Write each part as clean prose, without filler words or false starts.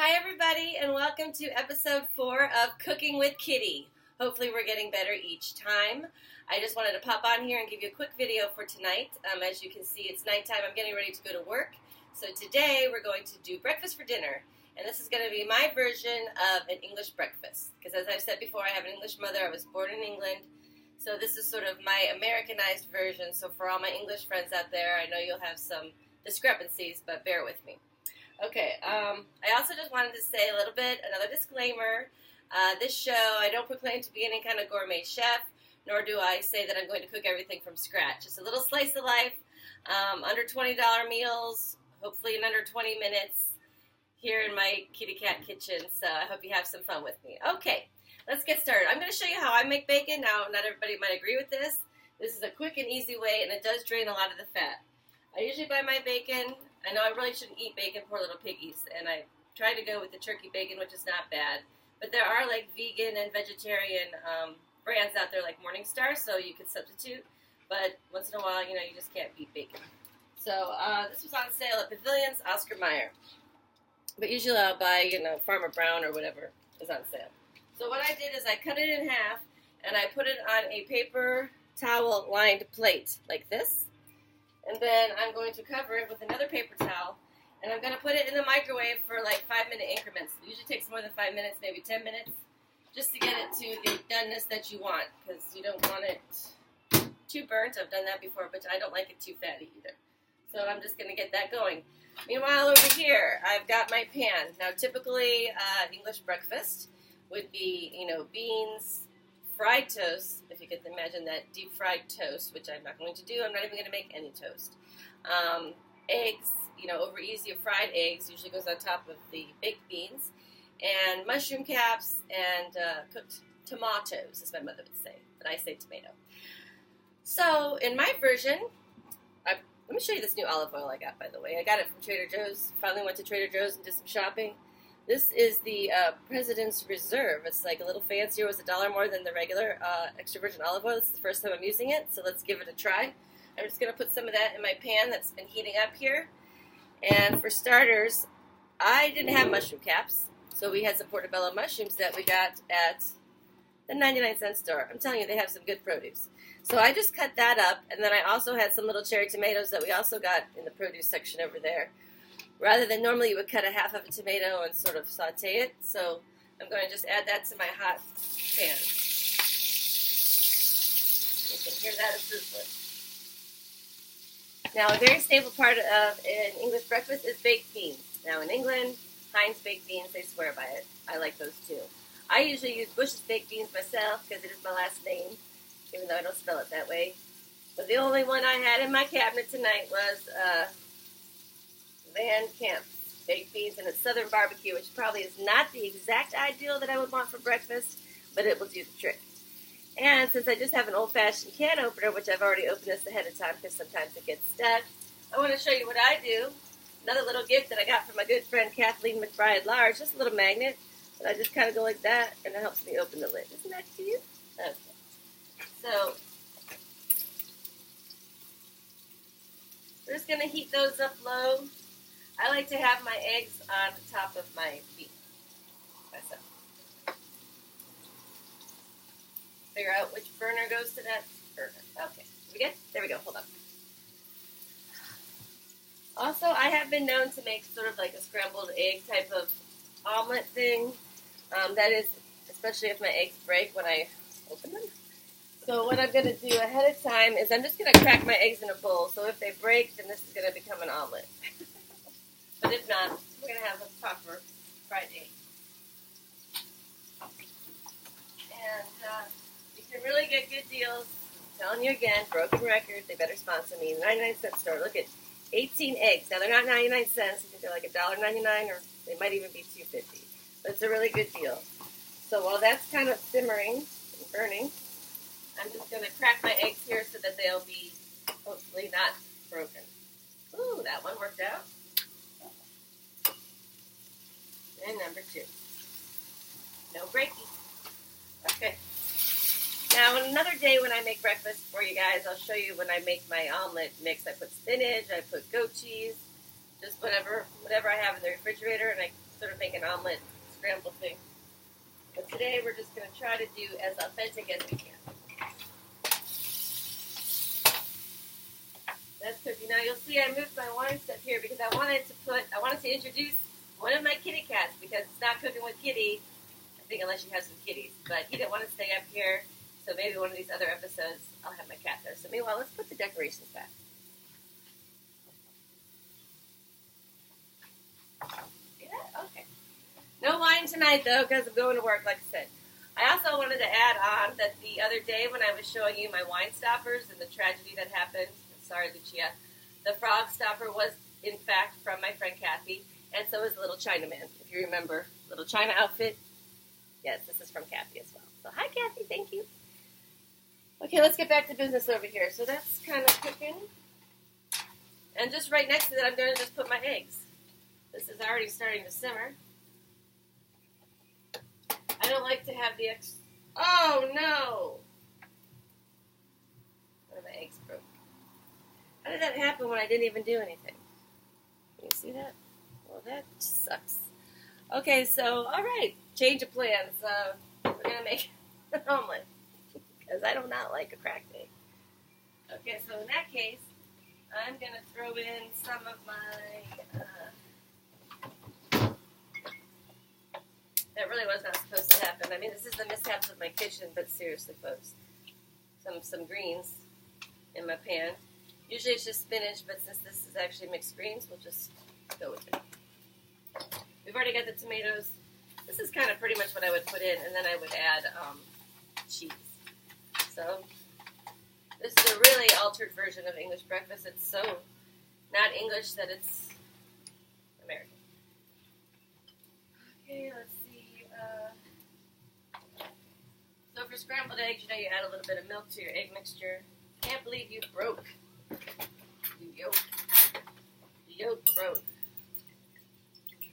Hi, everybody, and welcome to episode 4 of Cooking with Kitty. Hopefully, we're getting better each time. I just wanted to pop on here and give you a quick video for tonight. As you can see, it's nighttime. I'm getting ready to go to work. So today, we're going to do breakfast for dinner. And this is going to be my version of an English breakfast. Because as I've said before, I have an English mother. I was born in England. So this is sort of my Americanized version. So for all my English friends out there, I know you'll have some discrepancies, but bear with me. Okay, I also just wanted to say a little bit, another disclaimer. This show, I don't proclaim to be any kind of gourmet chef, nor do I say that I'm going to cook everything from scratch. Just a little slice of life, under $20 meals, hopefully in under 20 minutes, here in my kitty cat kitchen. So I hope you have some fun with me. Okay, let's get started. I'm going to show you how I make bacon. Now, not everybody might agree with this. This is a quick and easy way, and it does drain a lot of the fat. I usually buy my bacon. I know I really shouldn't eat bacon, poor little piggies, and I try to go with the turkey bacon, which is not bad. But there are like vegan and vegetarian brands out there like Morningstar, so you can substitute. But once in a while, you just can't beat bacon. So this was on sale at Pavilions, Oscar Mayer. But usually I'll buy, Farmer Brown or whatever is on sale. So what I did is I cut it in half, and I put it on a paper towel-lined plate like this. And then I'm going to cover it with another paper towel, and I'm going to put it in the microwave for like 5-minute increments. It usually takes more than 5 minutes, maybe 10 minutes, just to get it to the doneness that you want, because you don't want it too burnt. I've done that before, but I don't like it too fatty either. So I'm just going to get that going. Meanwhile, over here, I've got my pan. Now, typically, English breakfast would be, beans, fried toast, if you can imagine that, deep fried toast, which I'm not going to do. I'm not even going to make any toast. Eggs, over easy, fried eggs usually goes on top of the baked beans, and mushroom caps and cooked tomatoes, as my mother would say, but I say tomato. So in my version, let me show you this new olive oil I got, by the way. I got it from Trader Joe's. Finally went to Trader Joe's and did some shopping. This is the President's Reserve. It's like a little fancier. It was $1 more than the regular extra virgin olive oil. This is the first time I'm using it, so let's give it a try. I'm just going to put some of that in my pan that's been heating up here. And for starters, I didn't have mushroom caps, so we had some portobello mushrooms that we got at the 99-cent store. I'm telling you, they have some good produce. So I just cut that up, and then I also had some little cherry tomatoes that we also got in the produce section over there. Rather than normally you would cut a half of a tomato and sort of saute it. So I'm going to just add that to my hot pan. You can hear that sizzling. Now, a very staple part of an English breakfast is baked beans. Now, in England, Heinz baked beans, they swear by it. I like those too. I usually use Busch's baked beans myself because it is my last name, even though I don't spell it that way. But the only one I had in my cabinet tonight was Van Camp's baked beans, and it's Southern barbecue, which probably is not the exact ideal that I would want for breakfast, but it will do the trick. And since I just have an old-fashioned can opener, which I've already opened this ahead of time because sometimes it gets stuck, I want to show you what I do. Another little gift that I got from my good friend Kathleen McBride Large, just a little magnet, and I just kind of go like that, and it helps me open the lid. Isn't that cute? Okay. So we're just going to heat those up low. I like to have my eggs on the top of my beef. Myself. Figure out which burner goes to that burner. Okay, we good? There we go. Hold on. Also, I have been known to make sort of like a scrambled egg type of omelet thing. That is, especially if my eggs break when I open them. So what I'm going to do ahead of time is I'm just going to crack my eggs in a bowl. So if they break, then this is going to become an omelet. But if not, we're going to have a proper fried egg. And you can really get good deals. I'm telling you again, broken record, they better sponsor me. 99-cent store, look at 18 eggs. Now, they're not 99 cents. I think they're like $1.99, or they might even be $2.50. But it's a really good deal. So while that's kind of simmering and burning, I'm just going to crack my eggs here so that they'll be hopefully not broken. Ooh, that one worked out. And number 2. No breaky. Okay. Now, another day when I make breakfast for you guys, I'll show you when I make my omelet mix. I put spinach, I put goat cheese, just whatever I have in the refrigerator, and I sort of make an omelet scramble thing. But today we're just going to try to do as authentic as we can. That's cooking. Now you'll see I moved my wine stuff here because I wanted to introduce one of my kitty cats because it's not Cooking with Kitty, I think, unless you have some kitties. But he didn't want to stay up here, so maybe one of these other episodes I'll have my cat there. So meanwhile, let's put the decorations back. See that? Okay. No wine tonight, though, because I'm going to work, like I said. I also wanted to add on that the other day when I was showing you my wine stoppers and the tragedy that happened, sorry, Lucia, the frog stopper was, in fact, from my friend Kathy, and so is the little Chinaman, if you remember. Little China outfit. Yes, this is from Kathy as well. So, hi, Kathy. Thank you. Okay, let's get back to business over here. So that's kind of cooking. And just right next to that, I'm going to just put my eggs. This is already starting to simmer. I don't like to have the eggs. Oh, no! One of my eggs broke. How did that happen when I didn't even do anything? Can you see that? Well, that sucks. Okay, so, all right. Change of plans. We're going to make an omelet. Because I do not like a cracked egg. Okay, so in that case, I'm going to throw in some of my... that really was not supposed to happen. I mean, this is the mishaps of my kitchen, but seriously, folks. Some greens in my pan. Usually it's just spinach, but since this is actually mixed greens, we'll just go with it. We've already got the tomatoes. This is kind of pretty much what I would put in, and then I would add cheese. So this is a really altered version of English breakfast. It's so not English that it's American. Okay, let's see. So for scrambled eggs, you know, you add a little bit of milk to your egg mixture. Can't believe you broke. You yolk. The yolk broke.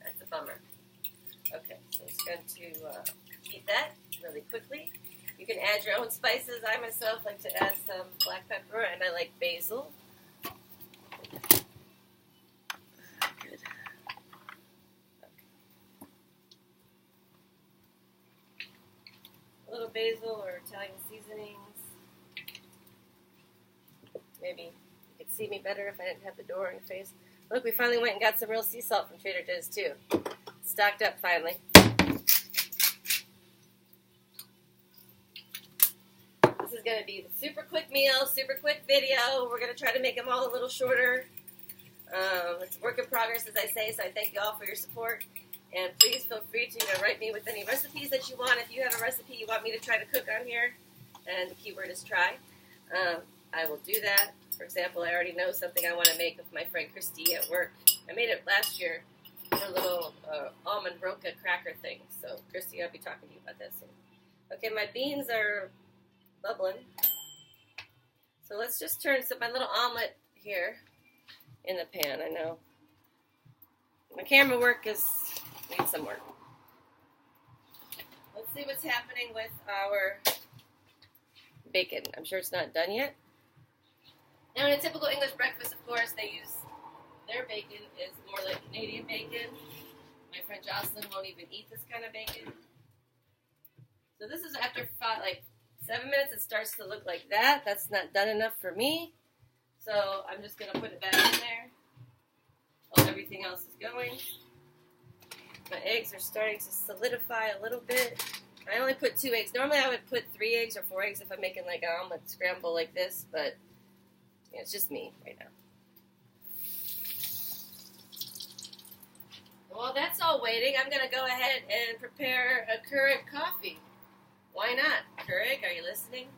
That's a bummer. Okay, so I'm just going to heat that really quickly. You can add your own spices. I myself like to add some black pepper, and I like basil. Good. Okay. A little basil or Italian seasonings. Maybe you could see me better if I didn't have the door in the face. Look, we finally went and got some real sea salt from Trader Joe's, too. Stocked up, finally. This is going to be the super quick meal, super quick video. We're going to try to make them all a little shorter. It's a work in progress, as I say, so I thank you all for your support. And please feel free to write me with any recipes that you want. If you have a recipe you want me to try to cook on here, and the keyword is try, I will do that. For example, I already know something I want to make with my friend Christy at work. I made it last year for a little almond roca cracker thing. So, Christy, I'll be talking to you about that soon. Okay, my beans are bubbling. So let's just turn my little omelet here in the pan. I know my camera work needs some work. Let's see what's happening with our bacon. I'm sure it's not done yet. Now, in a typical English breakfast, of course, their bacon is more like Canadian bacon. My friend Jocelyn won't even eat this kind of bacon. So this is after 7 minutes, it starts to look like that. That's not done enough for me. So I'm just going to put it back in there while everything else is going. My eggs are starting to solidify a little bit. I only put 2 eggs. Normally I would put 3 eggs or 4 eggs if I'm making like an omelet scramble like this, but it's just me right now. While that's all waiting, I'm going to go ahead and prepare a Keurig coffee. Why not? Keurig, are you listening?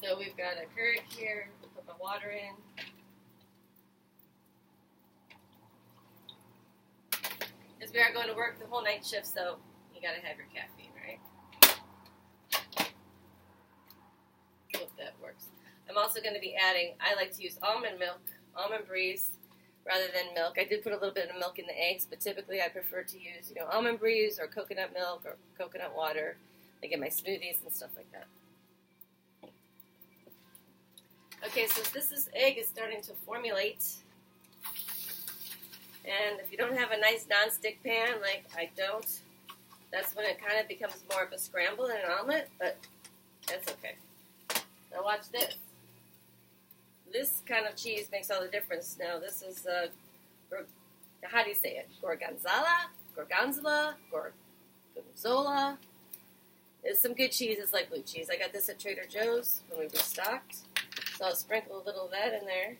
So we've got a Keurig here. We'll put my water in. Because we are going to work the whole night shift, so you got to have your caffeine, right? Hope that works. I'm also going to be adding, I like to use almond milk, almond breeze, rather than milk. I did put a little bit of milk in the eggs, but typically I prefer to use, almond breeze or coconut milk or coconut water, like in my smoothies and stuff like that. Okay, so this egg is starting to formulate. And if you don't have a nice non-stick pan, like I don't, that's when it kind of becomes more of a scramble than an omelet, but that's okay. Now watch this. This kind of cheese makes all the difference. Now this is, how do you say it? Gorgonzola? It's some good cheese. It's like blue cheese. I got this at Trader Joe's when we restocked. So I'll sprinkle a little of that in there.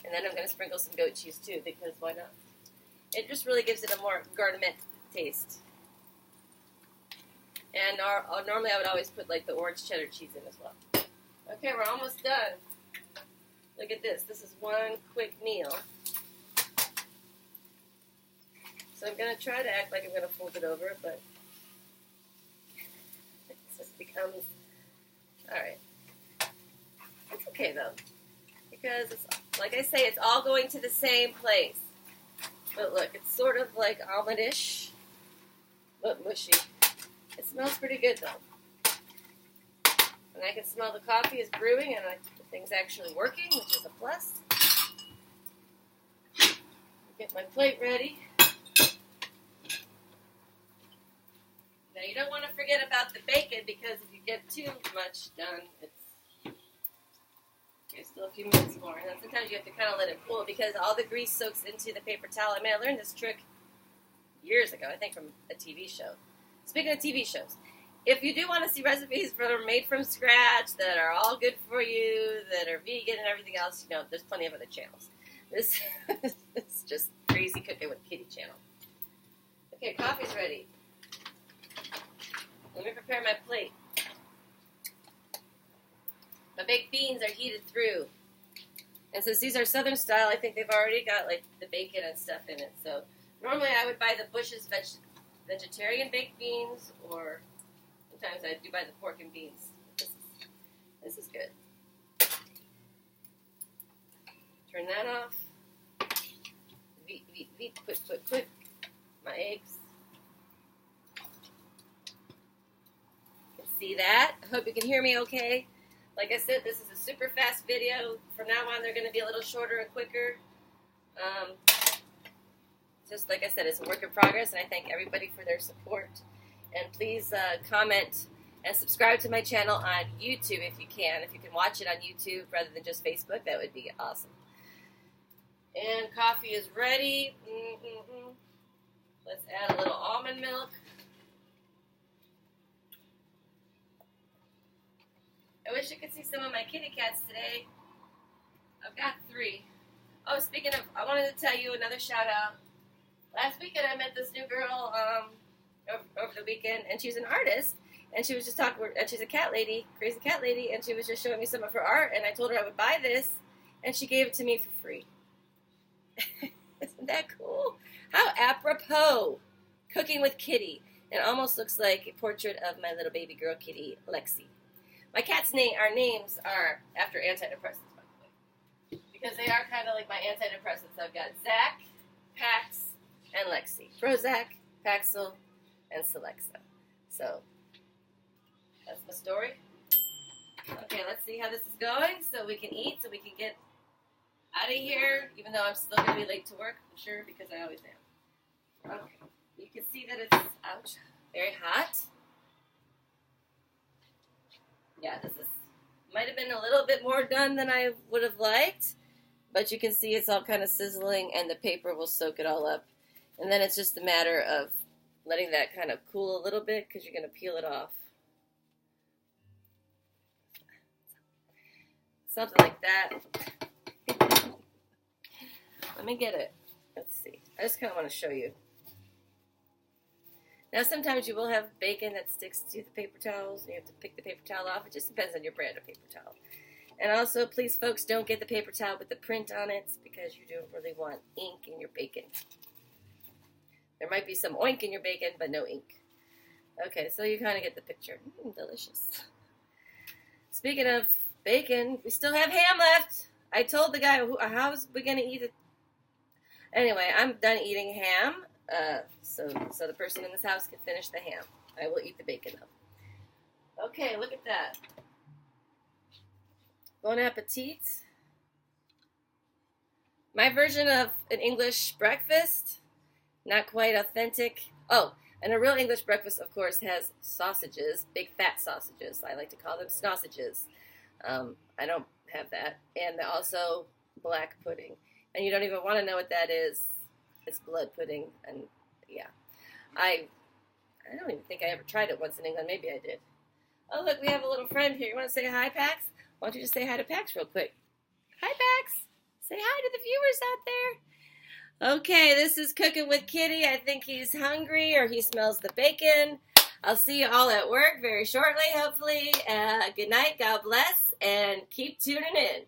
And then I'm going to sprinkle some goat cheese too, because why not? It just really gives it a more gourmet taste. And normally I would always put like the orange cheddar cheese in as well. Okay, we're almost done. Look at this. This is one quick meal. So I'm going to try to act like I'm going to fold it over, but it just becomes, alright. It's okay though, because it's, like I say, it's all going to the same place. But look, it's sort of like omelet-ish, but mushy. It smells pretty good though. And I can smell the coffee is brewing and the thing's actually working, which is a plus. Get my plate ready. Now you don't want to forget about the bacon, because if you get too much done, there's still a few minutes more. And then sometimes you have to kind of let it cool, because all the grease soaks into the paper towel. I mean, I learned this trick years ago, I think from a TV show. Speaking of TV shows, if you do want to see recipes that are made from scratch, that are all good for you, that are vegan and everything else, you know, there's plenty of other channels. This is just Crazy Cooking with Kitty channel. Okay, coffee's ready. Let me prepare my plate. My baked beans are heated through. And since these are Southern style, I think they've already got like the bacon and stuff in it. So normally I would buy the Busch's vegetarian baked beans, or sometimes I do buy the pork and beans. This is good. Turn that off. Quick. My eggs. See that? I hope you can hear me okay. Like I said, this is a super fast video. From now on, they're going to be a little shorter and quicker. Just like I said, it's a work in progress, and I thank everybody for their support. And please comment and subscribe to my channel on YouTube if you can. If you can watch it on YouTube rather than just Facebook, that would be awesome. And coffee is ready. Let's add a little almond milk. I wish you could see some of my kitty cats today. I've got 3. Oh, speaking of, I wanted to tell you another shout out. Last weekend I met this new girl over the weekend, and she's an artist, and she was just talking, and she's a cat lady, crazy cat lady, and she was just showing me some of her art, and I told her I would buy this, and she gave it to me for free. Isn't that cool? How apropos. Cooking with Kitty. It almost looks like a portrait of my little baby girl kitty, Lexi. My cats' names are after antidepressants, by the way, because they are kind of like my antidepressants. I've got Zach, Pax, and Lexi. Prozac, Paxil, and Celexa. So, that's my story. Okay, let's see how this is going so we can eat, so we can get out of here, even though I'm still going to be late to work, I'm sure, because I always am. Okay, you can see that it's, ouch, very hot. Yeah, this might have been a little bit more done than I would have liked, but you can see it's all kind of sizzling, and the paper will soak it all up. And then it's just a matter of letting that kind of cool a little bit, because you're going to peel it off. Something like that. Let me get it. Let's see. I just kind of want to show you. Now, sometimes you will have bacon that sticks to the paper towels, and you have to pick the paper towel off. It just depends on your brand of paper towel. And also, please, folks, don't get the paper towel with the print on it, because you don't really want ink in your bacon. There might be some oink in your bacon, but no ink. Okay, so you kind of get the picture. Delicious. Speaking of bacon, we still have ham left. I told the guy, how's we going to eat it? Anyway, I'm done eating ham. So the person in this house can finish the ham. I will eat the bacon though. Okay, look at that. Bon appetit. My version of an English breakfast, not quite authentic. Oh, and a real English breakfast, of course, has sausages, big fat sausages. I like to call them sausages. I don't have that. And also black pudding. And you don't even want to know what that is. It's blood pudding. And yeah, I don't even think I ever tried it once in England. Maybe I did. Oh, look, we have a little friend here. You want to say hi, Pax? Why don't you just say hi to Pax real quick? Hi, Pax. Say hi to the viewers out there. Okay, this is Cooking with Kitty. I think he's hungry or he smells the bacon. I'll see you all at work very shortly, hopefully. Good night, God bless, and keep tuning in.